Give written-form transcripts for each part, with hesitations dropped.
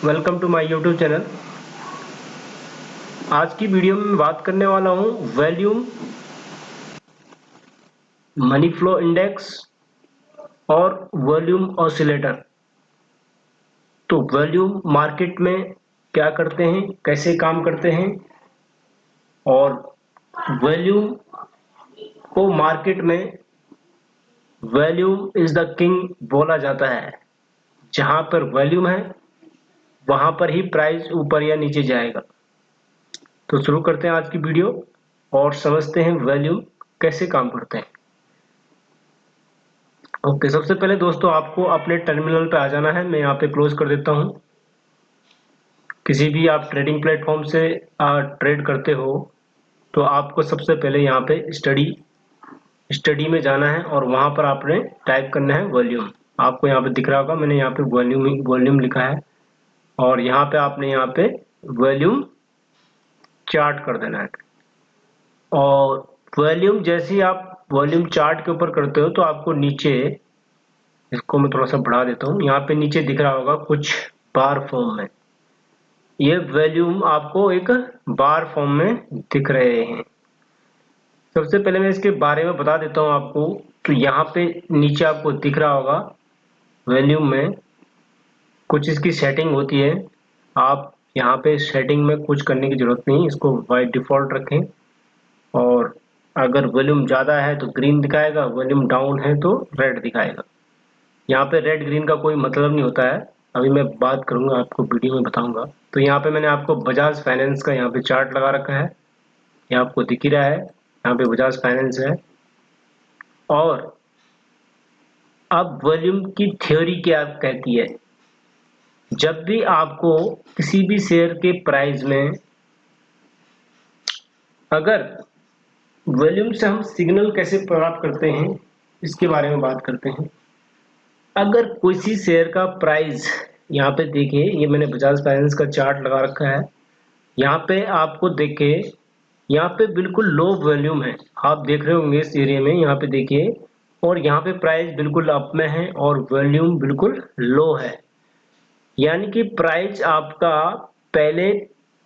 Welcome to my YouTube channel. आज की video में मैं बात करने वाला हूं वॉल्यूम, मनी फ्लो इंडेक्स और वॉल्यूम ऑसिलेटर। तो वॉल्यूम मार्केट में क्या करते हैं, कैसे काम करते हैं, और वॉल्यूम को मार्केट में वॉल्यूम इज द किंग बोला जाता है। जहां पर वॉल्यूम है वहां पर ही प्राइस ऊपर या नीचे जाएगा। तो शुरू करते हैं आज की वीडियो और समझते हैं वॉल्यूम कैसे काम करते हैं। ओके, सबसे पहले दोस्तों आपको अपने टर्मिनल पे आ जाना है। मैं यहाँ पे क्लोज कर देता हूँ। किसी भी आप ट्रेडिंग प्लेटफॉर्म से ट्रेड करते हो तो आपको सबसे पहले यहाँ पे स्टडी में जाना है और वहां पर आपने टाइप करना है वॉल्यूम। आपको यहाँ पे दिख रहा होगा, मैंने यहाँ पे वॉल्यूम लिखा है और यहाँ पे आपने यहाँ पे वॉल्यूम चार्ट कर देना है। और वॉल्यूम जैसे ही आप वॉल्यूम चार्ट के ऊपर करते हो तो आपको नीचे, इसको मैं थोड़ा सा बढ़ा देता हूँ, यहाँ पे नीचे दिख रहा होगा कुछ बार फॉर्म में। ये वॉल्यूम आपको एक बार फॉर्म में दिख रहे हैं। सबसे पहले मैं इसके बारे में बता देता हूँ आपको। तो यहाँ पे नीचे आपको दिख रहा होगा वॉल्यूम में कुछ इसकी सेटिंग होती है। आप यहाँ पे सेटिंग में कुछ करने की जरूरत नहीं, इसको बाय डिफॉल्ट रखें। और अगर वॉल्यूम ज़्यादा है तो ग्रीन दिखाएगा, वॉल्यूम डाउन है तो रेड दिखाएगा। यहाँ पे रेड ग्रीन का कोई मतलब नहीं होता है, अभी मैं बात करूंगा, आपको वीडियो में बताऊंगा। तो यहाँ पे मैंने आपको बजाज फाइनेंस का यहाँ पे चार्ट लगा रखा है, ये आपको दिख ही रहा है, यहाँ पे बजाज फाइनेंस है। और अब वॉल्यूम की थ्योरी क्या कहती है, जब भी आपको किसी भी शेयर के प्राइस में अगर वॉल्यूम से हम सिग्नल कैसे प्राप्त करते हैं इसके बारे में बात करते हैं। अगर किसी शेयर का प्राइस, यहाँ पे देखिए, ये मैंने बजाज फाइनेंस का चार्ट लगा रखा है, यहाँ पे आपको देखिए, यहाँ पे बिल्कुल लो वॉल्यूम है, आप देख रहे होंगे इस एरिया में, यहाँ पे देखिए। और यहाँ पे प्राइस बिल्कुल अप में है और वॉल्यूम बिल्कुल लो है। यानी कि प्राइस आपका पहले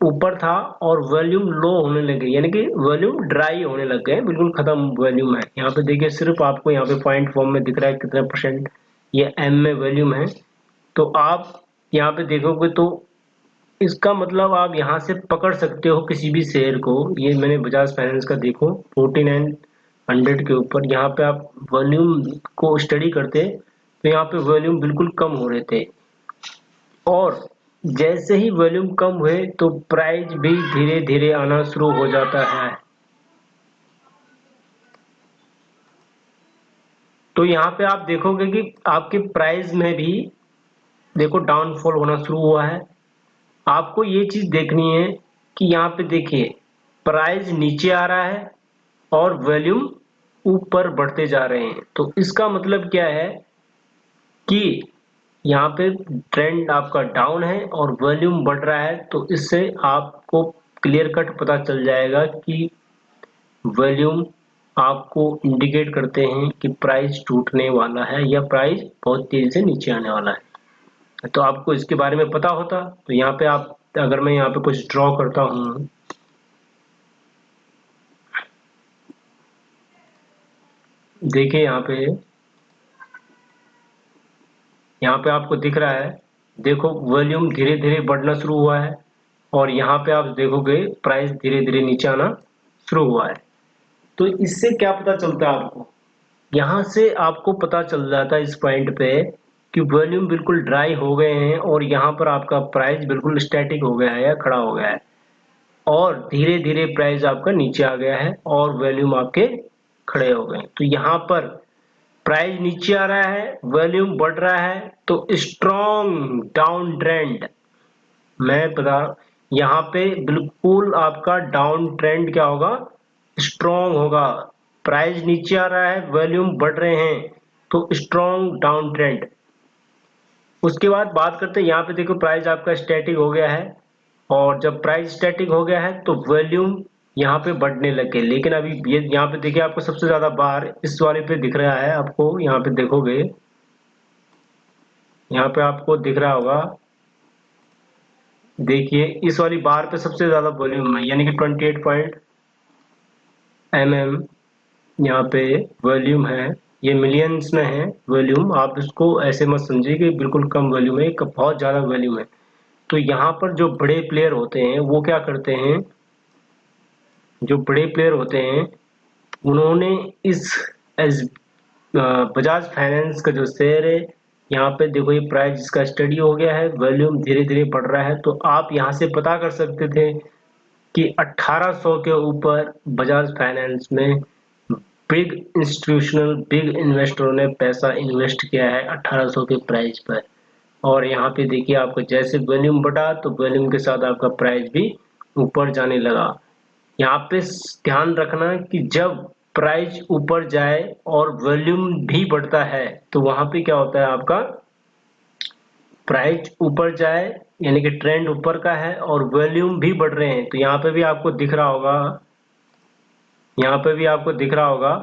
ऊपर था और वॉल्यूम लो होने लगे, यानी कि वॉल्यूम ड्राई होने लग गए, बिल्कुल खत्म वॉल्यूम है। यहाँ पे देखिए, सिर्फ आपको यहाँ पे पॉइंट फॉर्म में दिख रहा है कितना परसेंट, ये एम में वॉल्यूम है। तो आप यहाँ पे देखोगे तो इसका मतलब आप यहाँ से पकड़ सकते हो किसी भी शेयर को। ये मैंने बजाज फाइनेंस का देखो 4900 के ऊपर, यहाँ पे आप वॉल्यूम को स्टडी करते तो यहाँ पे वॉल्यूम बिल्कुल कम हो रहे थे। और जैसे ही वॉल्यूम कम हुए तो प्राइस भी धीरे धीरे आना शुरू हो जाता है। तो यहाँ पे आप देखोगे कि आपके प्राइस में भी देखो डाउनफॉल होना शुरू हुआ है। आपको ये चीज देखनी है कि यहाँ पे देखिए प्राइस नीचे आ रहा है और वॉल्यूम ऊपर बढ़ते जा रहे हैं। तो इसका मतलब क्या है कि यहाँ पे ट्रेंड आपका डाउन है और वॉल्यूम बढ़ रहा है। तो इससे आपको क्लियर कट पता चल जाएगा कि वॉल्यूम आपको इंडिकेट करते हैं कि प्राइस टूटने वाला है या प्राइस बहुत तेजी से नीचे आने वाला है। तो आपको इसके बारे में पता होता तो यहाँ पे आप, अगर मैं यहाँ पे कुछ ड्रॉ करता हूँ, देखिए यहाँ पे आपको दिख रहा है, देखो वॉल्यूम धीरे धीरे बढ़ना शुरू हुआ है और यहाँ पे आप देखोगे प्राइस धीरे धीरे नीचे आना शुरू हुआ है। तो इससे क्या पता चलता है आपको, यहाँ से आपको पता चल जाता है इस पॉइंट पे कि वॉल्यूम बिल्कुल ड्राई हो गए हैं और यहाँ पर आपका प्राइस बिल्कुल स्टैटिक हो गया है या खड़ा हो गया है और धीरे धीरे प्राइस आपका नीचे आ गया है और वॉल्यूम आपके खड़े हो गए। तो यहाँ पर प्राइस नीचे आ रहा है, वॉल्यूम बढ़ रहा है, तो स्ट्रॉन्ग डाउन ट्रेंड, मैं बता, यहाँ पे बिल्कुल आपका डाउन ट्रेंड क्या होगा, स्ट्रॉन्ग होगा। प्राइस नीचे आ रहा है, वॉल्यूम बढ़ रहे हैं, तो स्ट्रॉन्ग डाउन ट्रेंड। उसके बाद बात करते हैं, यहाँ पे देखो प्राइस आपका स्टैटिक हो गया है और जब प्राइस स्टैटिक हो गया है तो वॉल्यूम यहाँ पे बढ़ने लगे। लेकिन अभी ये यहाँ पे देखिए, आपको सबसे ज्यादा बार इस वाले पे दिख रहा है, आपको यहाँ पे देखोगे, यहाँ पे आपको दिख रहा होगा देखिए इस वाली बार पे सबसे ज्यादा वॉल्यूम है, यानी कि 28 पॉइंट mm यहाँ पे वॉल्यूम है। ये मिलियंस में है वॉल्यूम, आप इसको ऐसे मत समझिए कि बिल्कुल कम वॉल्यूम है, बहुत ज्यादा वॉल्यूम है। तो यहाँ पर जो बड़े प्लेयर होते हैं वो क्या करते हैं, जो बड़े प्लेयर होते हैं उन्होंने इस एस बजाज फाइनेंस का जो शेयर है, यहाँ पे देखो ये प्राइस इसका स्टडी हो गया है, वॉल्यूम धीरे धीरे बढ़ रहा है। तो आप यहाँ से पता कर सकते थे कि 1800 के ऊपर बजाज फाइनेंस में बिग इंस्टीट्यूशनल बिग इन्वेस्टरों ने पैसा इन्वेस्ट किया है 1800 के प्राइस पर। और यहाँ पे देखिए आपको जैसे वॉल्यूम बढ़ा तो वॉल्यूम के साथ आपका प्राइस भी ऊपर जाने लगा। यहाँ पे ध्यान रखना कि जब प्राइस ऊपर जाए और वॉल्यूम भी बढ़ता है तो वहां पे क्या होता है, आपका प्राइस ऊपर जाए यानी कि ट्रेंड ऊपर का है और वॉल्यूम भी बढ़ रहे हैं, तो यहाँ पे भी आपको दिख रहा होगा, यहाँ पे भी आपको दिख रहा होगा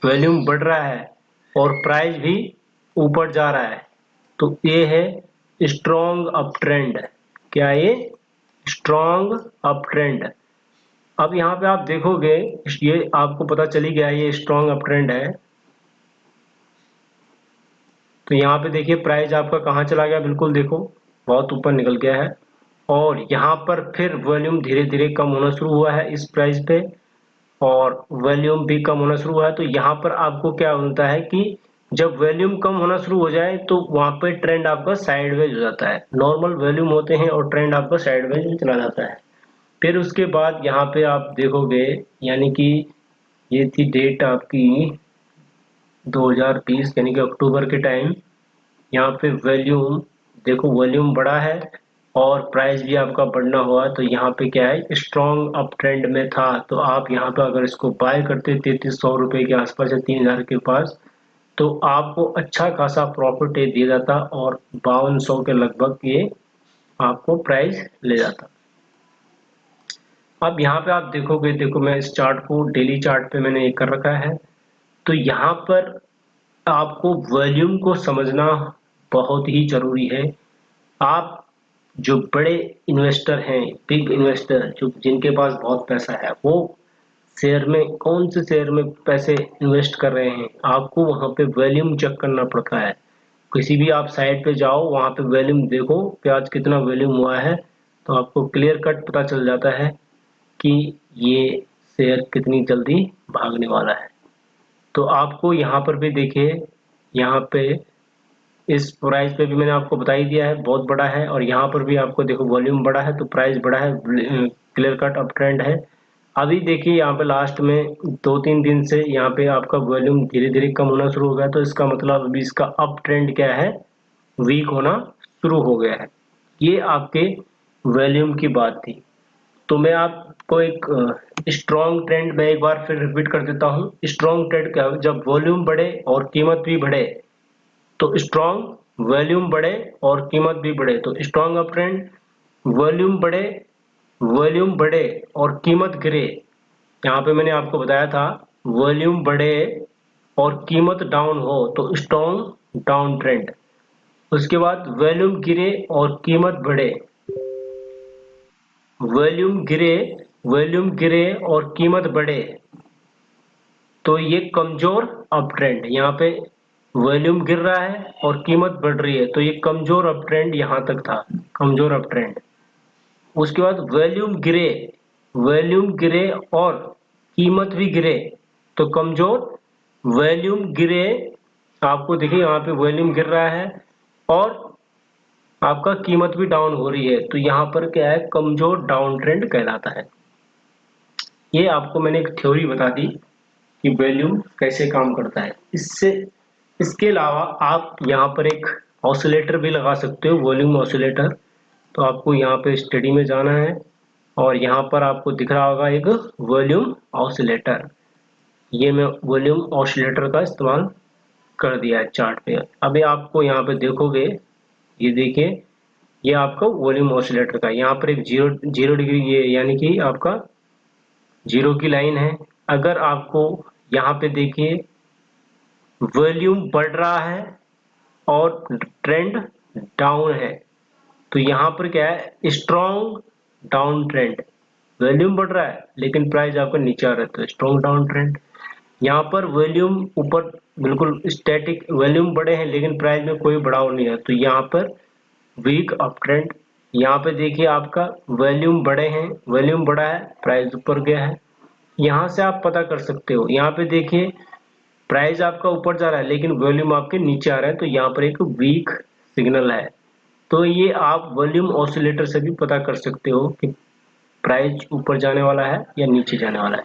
वॉल्यूम बढ़ रहा है और प्राइस भी ऊपर जा रहा है। तो ये है स्ट्रॉन्ग अप ट्रेंड। क्या ये स्ट्रॉन्ग अप ट्रेंड। अब यहाँ पे आप देखोगे, ये आपको पता चली गया ये स्ट्रॉन्ग अप ट्रेंड है। तो यहाँ पे देखिए प्राइस आपका कहाँ चला गया, बिल्कुल देखो बहुत ऊपर निकल गया है। और यहाँ पर फिर वॉल्यूम धीरे धीरे कम होना शुरू हुआ है इस प्राइस पे, और वॉल्यूम भी कम होना शुरू हुआ है। तो यहाँ पर आपको क्या होता है कि जब वॉल्यूम कम होना शुरू हो जाए तो वहां पे ट्रेंड आपका साइडवेज हो जाता है। नॉर्मल वॉल्यूम होते हैं और ट्रेंड आपका साइडवेज में चला जाता है। फिर उसके बाद यहाँ पे आप देखोगे, यानी कि ये थी डेट आपकी 2020 यानी कि अक्टूबर के टाइम, यहाँ पे वॉल्यूम देखो वॉल्यूम बढ़ा है और प्राइस भी आपका बढ़ना हुआ। तो यहाँ पे क्या है स्ट्रॉन्ग अप ट्रेंड में था। तो आप यहाँ पे अगर इसको बाय करते 3300 रुपए के आसपास या 3000 के पास, तो आपको अच्छा खासा प्रॉफिट दे जाता और 5200 के लगभग ये आपको प्राइस ले जाता। अब यहाँ पे आप देखोगे, देखो मैं इस चार्ट को डेली चार्ट पे मैंने ये कर रखा है। तो यहाँ पर आपको वॉल्यूम को समझना बहुत ही जरूरी है। आप जो बड़े इन्वेस्टर हैं, बिग इन्वेस्टर जो जिनके पास बहुत पैसा है, वो शेयर में कौन से शेयर में पैसे इन्वेस्ट कर रहे हैं, आपको वहां पे वॉल्यूम चेक करना पड़ता है। किसी भी आप साइट पे जाओ, वहां पे वॉल्यूम देखो कि आज कितना वॉल्यूम हुआ है, तो आपको क्लियर कट पता चल जाता है कि ये शेयर कितनी जल्दी भागने वाला है। तो आपको यहाँ पर भी देखिए, यहाँ पे इस प्राइस पे भी मैंने आपको बता ही दिया है बहुत बड़ा है, और यहाँ पर भी आपको देखो वॉल्यूम बड़ा है तो प्राइस बड़ा है, क्लियर कट अप ट्रेंड है। अभी देखिए यहाँ पे लास्ट में 2-3 दिन से यहाँ पे आपका वॉल्यूम धीरे धीरे कम होना शुरू हो गया, तो इसका मतलब अभी इसका अप ट्रेंड क्या है, वीक होना शुरू हो गया है। ये आपके वॉल्यूम की बात थी। तो मैं आपको एक स्ट्रॉन्ग ट्रेंड में एक बार फिर रिपीट कर देता हूँ। स्ट्रॉन्ग ट्रेंड क्या है, जब वॉल्यूम बढ़े और कीमत भी बढ़े। तो स्ट्रॉन्ग वॉल्यूम बढ़े और कीमत भी बढ़े तो स्ट्रॉन्ग अप ट्रेंड, वॉल्यूम बढ़े, वॉल्यूम बढ़े और कीमत गिरे। यहाँ पे मैंने आपको बताया था वॉल्यूम बढ़े और कीमत डाउन हो तो स्ट्रॉन्ग डाउन ट्रेंड। उसके बाद वॉल्यूम गिरे और कीमत बढ़े, वॉल्यूम गिरे, वॉल्यूम गिरे और कीमत बढ़े, तो ये कमजोर अप ट्रेंड। यहाँ पे वॉल्यूम गिर रहा है और कीमत बढ़ रही है तो ये कमजोर अप ट्रेंड यहाँ तक था, कमजोर अप ट्रेंड। उसके बाद वॉल्यूम गिरे, वॉल्यूम गिरे और कीमत भी गिरे तो कमजोर, वॉल्यूम गिरे, आपको देखिए यहाँ पे वॉल्यूम गिर रहा है और आपका कीमत भी डाउन हो रही है, तो यहाँ पर क्या है कमजोर डाउन ट्रेंड कहलाता है। ये आपको मैंने एक थ्योरी बता दी कि वॉल्यूम कैसे काम करता है। इससे इसके अलावा आप यहाँ पर एक ऑसिलेटर भी लगा सकते हो, वॉल्यूम ऑसिलेटर। तो आपको यहाँ पे स्टडी में जाना है और यहाँ पर आपको दिख रहा होगा एक वॉल्यूम ऑसिलेटर। ये मैं वॉल्यूम ऑसिलेटर का इस्तेमाल कर दिया है चार्ट पे। अभी आपको यहाँ पे देखोगे, ये देखिए ये आपका वॉल्यूम ऑसिलेटर का, यहाँ पर एक जीरो जीरो डिग्री ये यानी कि आपका जीरो की लाइन है। अगर आपको यहाँ पे देखिए वॉल्यूम बढ़ रहा है और ट्रेंड डाउन है, तो यहाँ पर क्या है, स्ट्रॉन्ग डाउन ट्रेंड, वॉल्यूम बढ़ रहा है लेकिन प्राइस आपका नीचे आ रहा है, तो स्ट्रॉन्ग डाउन ट्रेंड। यहाँ पर वॉल्यूम ऊपर बिल्कुल स्टैटिक, वॉल्यूम बड़े हैं लेकिन प्राइस में कोई बढ़ाव नहीं है, तो यहाँ पर वीक अप ट्रेंड। यहाँ पे देखिए आपका वॉल्यूम बड़े हैं, वॉल्यूम बड़ा है, प्राइस ऊपर गया है। यहाँ से आप पता कर सकते हो, यहाँ पे देखिए प्राइस आपका ऊपर जा रहा है लेकिन वॉल्यूम आपके नीचे आ रहा है, तो यहाँ पर एक वीक सिग्नल है। तो ये आप वॉल्यूम ऑसिलेटर से भी पता कर सकते हो कि प्राइस ऊपर जाने वाला है या नीचे जाने वाला है।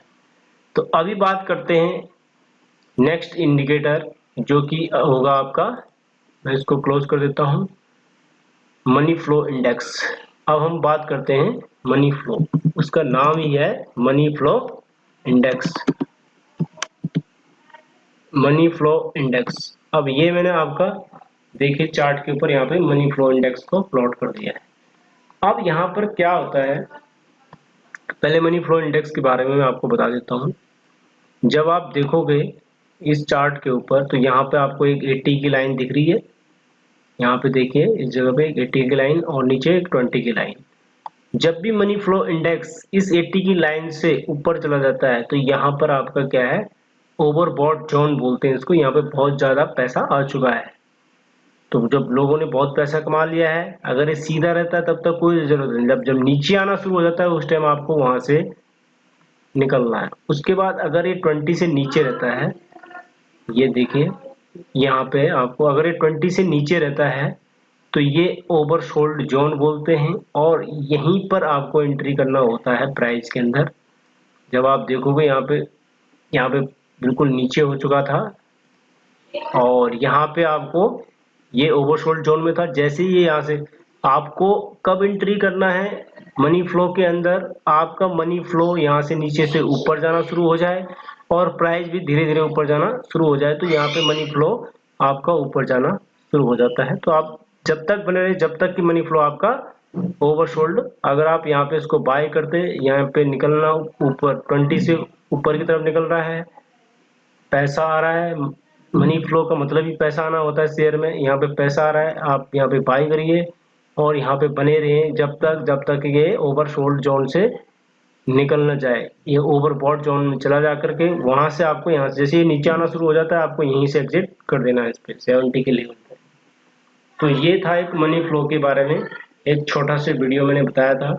तो अभी बात करते हैं नेक्स्ट इंडिकेटर, जो कि होगा आपका, मैं इसको क्लोज कर देता हूं, मनी फ्लो इंडेक्स। अब हम बात करते हैं मनी फ्लो, उसका नाम ही है money flow index, money flow index. अब ये मैंने आपका देखिए चार्ट के ऊपर यहाँ पे मनी फ्लो इंडेक्स को प्लॉट कर दिया है। अब यहाँ पर क्या होता है, पहले मनी फ्लो इंडेक्स के बारे में मैं आपको बता देता हूँ। जब आप देखोगे इस चार्ट के ऊपर, तो यहाँ पे आपको एक 80 की लाइन दिख रही है, यहाँ पे देखिए इस जगह पे एक 80 की लाइन और नीचे एक 20 की लाइन। जब भी मनी फ्लो इंडेक्स इस 80 की लाइन से ऊपर चला जाता है, तो यहाँ पर आपका क्या है, ओवरबॉट जोन बोलते हैं इसको, यहाँ पे बहुत ज्यादा पैसा आ चुका है। तो जब लोगों ने बहुत पैसा कमा लिया है, अगर ये सीधा रहता है तब तक कोई जरूरत नहीं, जब जब नीचे आना शुरू हो जाता है उस टाइम आपको वहां से निकलना है। उसके बाद अगर ये 20 से नीचे रहता है, ये देखिए यहाँ पे आपको अगर ये 20 से नीचे रहता है तो ये ओवरसोल्ड जोन बोलते हैं, और यहीं पर आपको एंट्री करना होता है प्राइस के अंदर। जब आप देखोगे यहाँ पे बिल्कुल नीचे हो चुका था और यहाँ पे आपको ये ओवरसोल्ड जोन में था। जैसे ही ये यहाँ से आपको कब एंट्री करना है मनी फ्लो के अंदर, आपका मनी फ्लो यहाँ से नीचे से ऊपर जाना शुरू हो जाए और प्राइस भी धीरे धीरे ऊपर जाना शुरू हो जाए, तो यहाँ पे मनी फ्लो आपका ऊपर जाना शुरू हो जाता है। तो आप जब तक बने रहे, जब तक कि मनी फ्लो आपका ओवरसोल्ड, अगर आप यहाँ पे इसको बाय करते, यहाँ पे निकलना ऊपर 20 से ऊपर की तरफ निकल रहा है, पैसा आ रहा है, मनी फ्लो का मतलब ही पैसा आना होता है शेयर में, यहाँ पे पैसा आ रहा है, आप यहाँ पे बाई करिए और यहाँ पे बने रहिए जब तक ये ओवरसोल्ड जोन से निकल ना जाए, ये ओवरबॉट जोन में चला जा करके वहां से आपको, यहाँ से जैसे ये नीचे आना शुरू हो जाता है आपको यहीं से एग्जिट कर देना है इस पे 70 के लेवल पे। तो ये था एक मनी फ्लो के बारे में एक छोटा सा वीडियो मैंने बताया था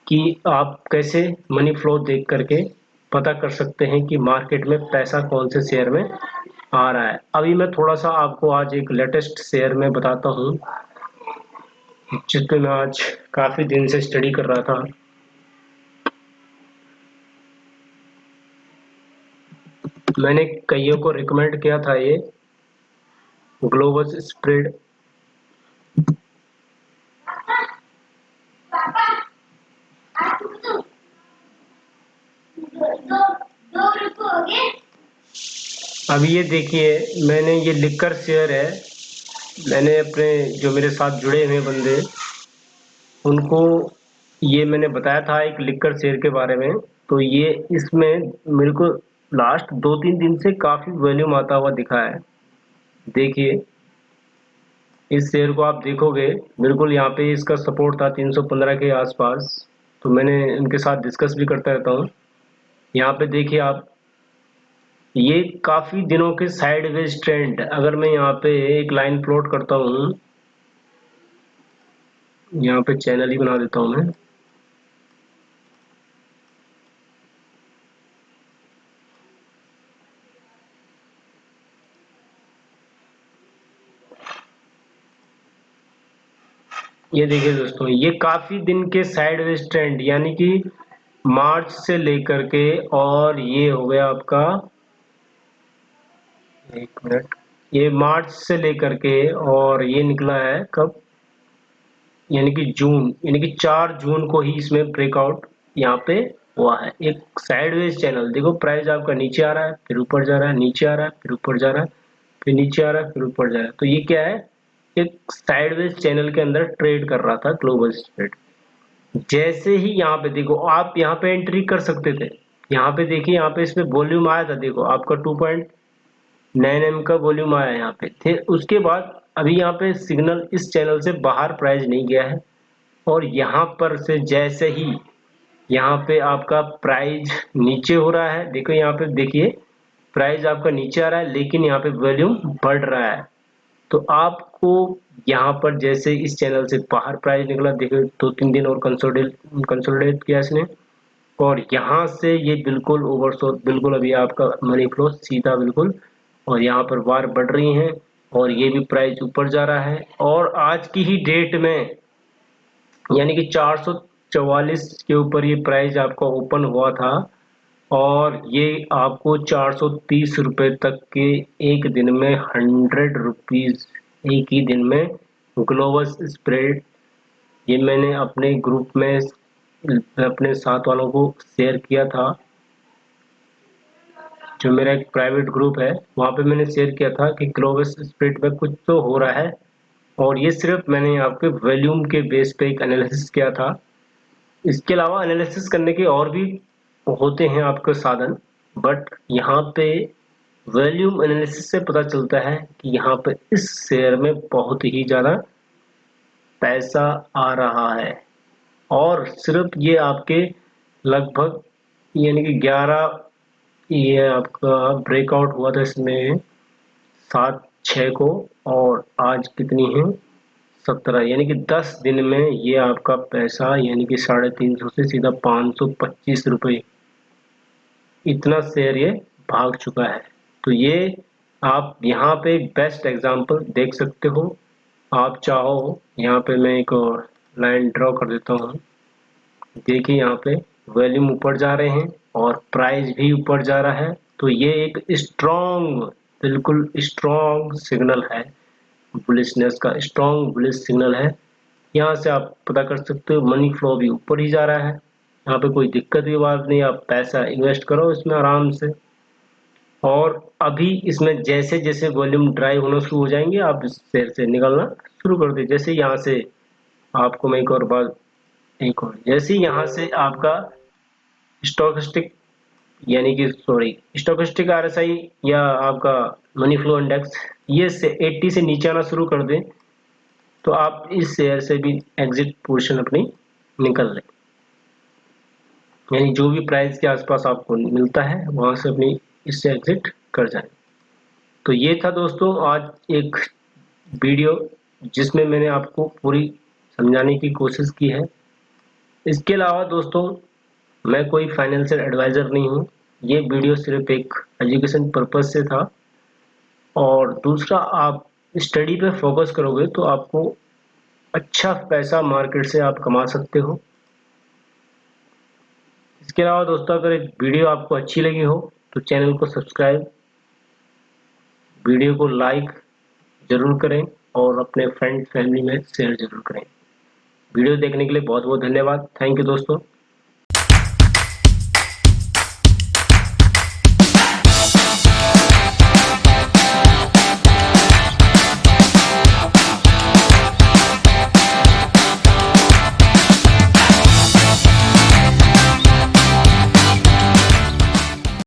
कि आप कैसे मनी फ्लो देख करके पता कर सकते हैं कि मार्केट में पैसा कौन से शेयर में आ रहा है। अभी मैं थोड़ा सा आपको आज एक लेटेस्ट शेयर में बताता हूँ जिस पे मैं आज काफी दिन से स्टडी कर रहा था। मैंने कईयों को रिकमेंड किया था ये ग्लोबल स्प्रेड। अभी ये देखिए, मैंने ये लिकर शेयर है, मैंने अपने जो मेरे साथ जुड़े हुए बंदे उनको ये मैंने बताया था एक लिकर शेयर के बारे में। तो ये इसमें मेरे को लास्ट 2-3 दिन से काफी वॉल्यूम आता हुआ दिखा है। देखिए इस शेयर को आप देखोगे, बिल्कुल यहाँ पे इसका सपोर्ट था 315 के आसपास, तो मैंने इनके साथ डिस्कस भी करता रहता हूँ। यहाँ पे देखिए आप, ये काफी दिनों के साइडवेज ट्रेंड, अगर मैं यहाँ पे एक लाइन प्लॉट करता हूँ, यहाँ पे चैनल ही बना देता हूँ मैं। ये देखिए दोस्तों, ये काफी दिन के साइडवेज ट्रेंड, यानी कि मार्च से लेकर के, और ये हो गया आपका, एक मिनट, ये मार्च से लेकर के और ये निकला है कब, यानी कि जून, यानी कि 4 जून को ही इसमें ब्रेकआउट यहाँ पे हुआ है। एक साइडवेज चैनल देखो, प्राइस आपका नीचे आ रहा है फिर ऊपर जा रहा है, नीचे आ रहा है फिर ऊपर जा रहा है, फिर नीचे आ रहा है फिर ऊपर जा रहा है। तो ये क्या है, एक साइडवेज चैनल के अंदर ट्रेड कर रहा था ग्लोबल स्प्रेड। जैसे ही यहाँ पे देखो, आप यहाँ पे एंट्री कर सकते थे, यहाँ पे देखिए, यहाँ पे इसमें वॉल्यूम आया था, देखो आपका 2.9 का वॉल्यूम आया यहाँ पे थे। उसके बाद अभी यहाँ पे सिग्नल इस चैनल से बाहर प्राइस नहीं गया है, और यहाँ पर से जैसे ही यहाँ पे आपका प्राइस नीचे हो रहा है, देखो यहाँ पे देखिए प्राइस आपका नीचे आ रहा है, लेकिन यहाँ पे वॉल्यूम बढ़ रहा है। तो आपको यहाँ पर जैसे इस चैनल से बाहर प्राइस निकला, देखो 2-3 दिन और कंसोलिडेट किया इसने, और यहाँ से ये बिल्कुल ओवरसोल्ड, बिल्कुल अभी आपका मनी फ्लो सीधा बिल्कुल, और यहाँ पर बार बढ़ रही हैं और ये भी प्राइस ऊपर जा रहा है। और आज की ही डेट में यानी कि 444 के ऊपर ये प्राइस आपका ओपन हुआ था, और ये आपको 430 रुपए तक के एक दिन में 100 रुपीज एक ही दिन में ग्लोबल स्प्रेड, ये मैंने अपने ग्रुप में अपने साथ वालों को शेयर किया था। जो मेरा एक प्राइवेट ग्रुप है वहाँ पे मैंने शेयर किया था कि ग्लोबल स्प्रेड में कुछ तो हो रहा है, और ये सिर्फ मैंने आपके वॉल्यूम के बेस पे एक एनालिसिस किया था। इसके अलावा एनालिसिस करने के और भी होते हैं आपके साधन, बट यहाँ पे वॉल्यूम एनालिसिस से पता चलता है कि यहाँ पे इस शेयर में बहुत ही ज़्यादा पैसा आ रहा है। और सिर्फ ये आपके लगभग यानी कि 11, ये आपका ब्रेकआउट हुआ था इसमें 7/6 को, और आज कितनी है 17, यानी कि 10 दिन में ये आपका पैसा यानी कि 350 से सीधा 525 रुपये, इतना शेयर ये भाग चुका है। तो ये आप यहाँ पे बेस्ट एग्जांपल देख सकते हो। आप चाहो यहाँ पे मैं एक और लाइन ड्रॉ कर देता हूँ। देखिए यहाँ पे वॉल्यूम ऊपर जा रहे हैं और प्राइस भी ऊपर जा रहा है, तो ये एक स्ट्रॉन्ग, बिल्कुल स्ट्रॉन्ग सिग्नल है, बुलिशनेस का स्ट्रॉन्ग बुलिश सिग्नल है। यहाँ से आप पता कर सकते हो मनी फ्लो भी ऊपर ही जा रहा है, यहाँ पे कोई दिक्कत की बात नहीं, आप पैसा इन्वेस्ट करो इसमें आराम से। और अभी इसमें जैसे जैसे वॉल्यूम ड्राई होना शुरू हो जाएंगे आप इस शेयर से निकलना शुरू कर दे। जैसे यहाँ से आपको मैं एक और बात, एक और जैसे यहाँ से आपका स्टोकेस्टिक यानी कि सॉरी स्टोकेस्टिक आरएसआई या आपका मनी फ्लो इंडेक्स ये से 80 से नीचे आना शुरू कर दें, तो आप इस शेयर से भी एग्जिट पोजीशन अपनी निकल लें, यानी जो भी प्राइस के आसपास आपको मिलता है वहां से अपनी इससे एग्जिट कर जाए। तो ये था दोस्तों आज एक वीडियो जिसमें मैंने आपको पूरी समझाने की कोशिश की है। इसके अलावा दोस्तों मैं कोई फाइनेंशियल एडवाइज़र नहीं हूँ, ये वीडियो सिर्फ एक एजुकेशन पर्पस से था। और दूसरा, आप स्टडी पे फोकस करोगे तो आपको अच्छा पैसा मार्केट से आप कमा सकते हो। इसके अलावा दोस्तों अगर एक वीडियो आपको अच्छी लगी हो तो चैनल को सब्सक्राइब, वीडियो को लाइक ज़रूर करें और अपने फ्रेंड फैमिली में शेयर ज़रूर करें। वीडियो देखने के लिए बहुत बहुत धन्यवाद। थैंक यू दोस्तों।